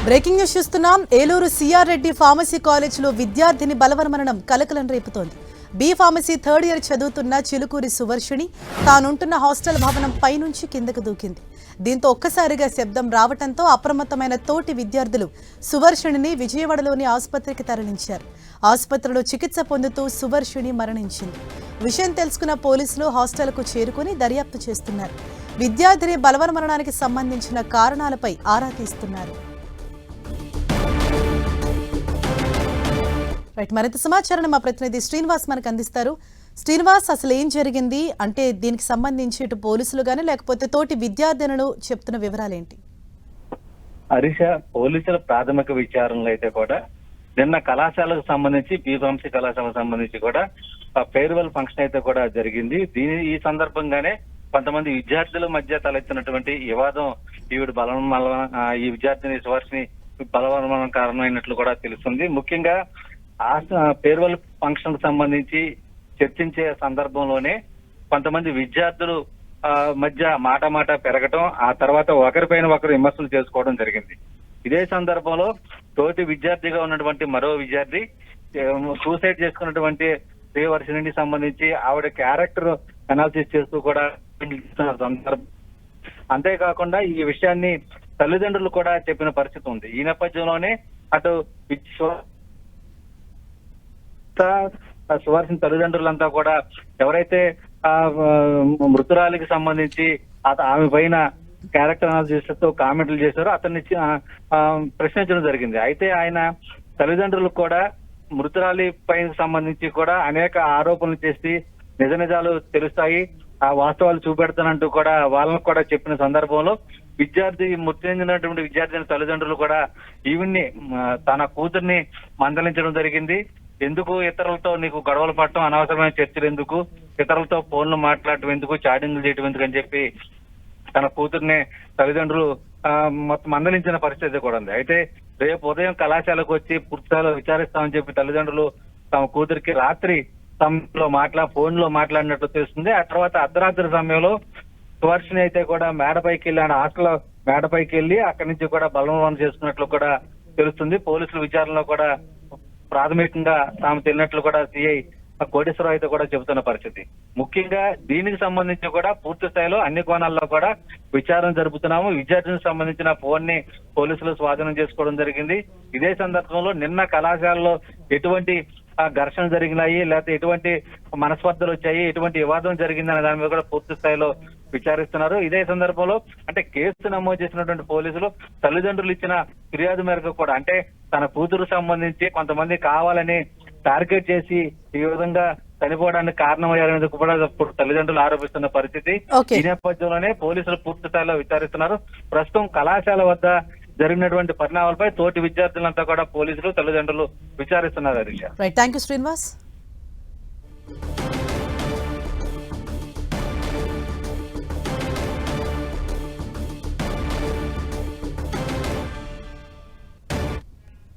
Breaking news చూస్తున్నాం. Eluru CR Reddy pharmacy కాలేజీలో విద్యార్థిని బలవన్మరణం కలకలం రేపుతోంది. బి ఫార్మసీ థర్డ్ ఇయర్ చదువుతున్న చిలుకూరి సువర్షిణి తానుంటున్న హాస్టల్ భవనం పైనుంచి కిందకు దూకింది. దీంతో ఒక్కసారిగా శబ్దం రావడంతో అప్రమత్తమైన తోటి విద్యార్థులు సువర్షిణిని విజయవాడలోని ఆసుపత్రికి తరలించారు. ఆసుపత్రిలో చికిత్స పొందుతూ సువర్షిణి మరణించింది. విషయం తెలుసుకున్న పోలీసులు హాస్టల్కు చేరుకుని దర్యాప్తు చేస్తున్నారు. విద్యార్థిని బలవన్మరణానికి సంబంధించిన కారణాలపై ఆరా తీస్తున్నారు. మరింత సమాచారాన్ని మా ప్రతినిధి శ్రీనివాస్ మనకు అందిస్తారు. శ్రీనివాస్, అసలు ఏం జరిగింది? అంటే దీనికి సంబంధించి ఇటు పోలీసులు గానీ లేకపోతే తోటి విద్యార్థినులు చెప్తున్న వివరాలేంటి? హరీష, పోలీసుల ప్రాథమిక విచారణలో అయితే కూడా నిన్న కళాశాలకు సంబంధించి బీఫార్మసీ కళాశాలకు సంబంధించి కూడా ఫేర్వెల్ ఫంక్షన్ అయితే కూడా జరిగింది. ఈ సందర్భంగానే కొంతమంది విద్యార్థుల మధ్య తలెత్తినటువంటి వివాదం ఈ విద్యార్థిని సువర్షిని బలవన్మరణం కారణమైనట్లు కూడా తెలుస్తుంది. ముఖ్యంగా ఫేర్వెల్ ఫంక్షన్ కు సంబంధించి చర్చించే సందర్భంలోనే కొంతమంది విద్యార్థులు మధ్య మాట పెరగటం, ఆ తర్వాత ఒకరిపైన ఒకరు విమర్శలు చేసుకోవడం జరిగింది. ఇదే సందర్భంలో తోటి విద్యార్థిగా ఉన్నటువంటి మరో విద్యార్థి సూసైడ్ చేసుకున్నటువంటి శ్రీవర్షిణికి సంబంధించి ఆవిడ క్యారెక్టర్ అనాలిసిస్ చేస్తూ కూడా సందర్భం. అంతేకాకుండా ఈ విషయాన్ని తల్లిదండ్రులు కూడా చెప్పిన పరిస్థితి ఉంది. ఈ నేపథ్యంలోనే అటు సువర్షిణి తల్లిదండ్రులంతా కూడా ఎవరైతే మృతురాలికి సంబంధించి ఆమె పైన క్యారెక్టర్ అనాలిసిస్ తో కామెంట్లు చేశారో అతన్ని ప్రశ్నించడం జరిగింది. అయితే ఆయన తల్లిదండ్రులకు కూడా మృతురాలి పైన సంబంధించి కూడా అనేక ఆరోపణలు చేసి నిజ నిజాలు తెలుస్తాయి, ఆ వాస్తవాలు చూపెడతానంటూ కూడా వాళ్ళకు కూడా చెప్పిన సందర్భంలో మృతి చెందినటువంటి విద్యార్థిని తల్లిదండ్రులు కూడా ఈవిడ్ని తన కూతుర్ని మందలించడం జరిగింది. ఎందుకు ఇతరులతో నీకు గొడవలు పడటం, అనవసరమైన చర్చలు ఎందుకు, ఇతరులతో ఫోన్లు మాట్లాడటం ఎందుకు, చాటింగ్లు చేయటం ఎందుకు అని చెప్పి తన కూతుర్ని తల్లిదండ్రులు మొత్తం మందలించిన పరిస్థితి కూడా ఉంది. అయితే రేపు ఉదయం కళాశాలకు వచ్చి పూర్తిస్థాయిలో విచారిస్తామని చెప్పి తల్లిదండ్రులు తమ కూతురికి రాత్రి సమయంలో ఫోన్ లో మాట్లాడినట్టు తెలుస్తుంది. ఆ తర్వాత అర్ధరాత్రి సమయంలో సువర్షిణి అయితే కూడా మేడపైకి వెళ్ళి హాస్టల్ మేడపైకి వెళ్ళి అక్కడి నుంచి కూడా బలవన్మరణం చేసుకున్నట్లు కూడా తెలుస్తుంది. పోలీసుల విచారణలో కూడా ప్రాథమికంగా తాము తెలియనట్లు కూడా సిఐ కోటేశ్వరరావు అయితే కూడా చెబుతున్న పరిస్థితి. ముఖ్యంగా దీనికి సంబంధించి కూడా పూర్తి స్థాయిలో అన్ని కోణాల్లో కూడా విచారణ జరుపుతున్నాము. విద్యార్థినికి సంబంధించిన ఫోన్ ని పోలీసులు స్వాధీనం చేసుకోవడం జరిగింది. ఇదే సందర్భంలో నిన్న కళాశాలలో ఎటువంటి ఘర్షణ జరిగినాయి, లేకపోతే ఎటువంటి మనస్పర్ధలు వచ్చాయి, ఎటువంటి వివాదం జరిగిందనే దాని మీద కూడా పూర్తి స్థాయిలో విచారిస్తున్నారు. ఇదే సందర్భంలో అంటే కేసు నమోదు చేసినటువంటి పోలీసులు తల్లిదండ్రులు ఇచ్చిన ఫిర్యాదు మేరకు కూడా అంటే తన కూతురు సంబంధించి కొంతమంది కావాలని టార్గెట్ చేసి ఈ విధంగా చనిపోవడానికి కారణమయ్యారనేది కూడా తల్లిదండ్రులు ఆరోపిస్తున్న పరిస్థితి. ఈ నేపథ్యంలోనే పోలీసులు పూర్తి స్థాయిలో విచారిస్తున్నారు. ప్రస్తుతం కళాశాల వద్ద జరిగినటువంటి పరిణామాలపై తోటి విద్యార్థులంతా కూడా పోలీసులు తల్లిదండ్రులు విచారిస్తున్నారు. థాంక్యూ శ్రీనివాస్.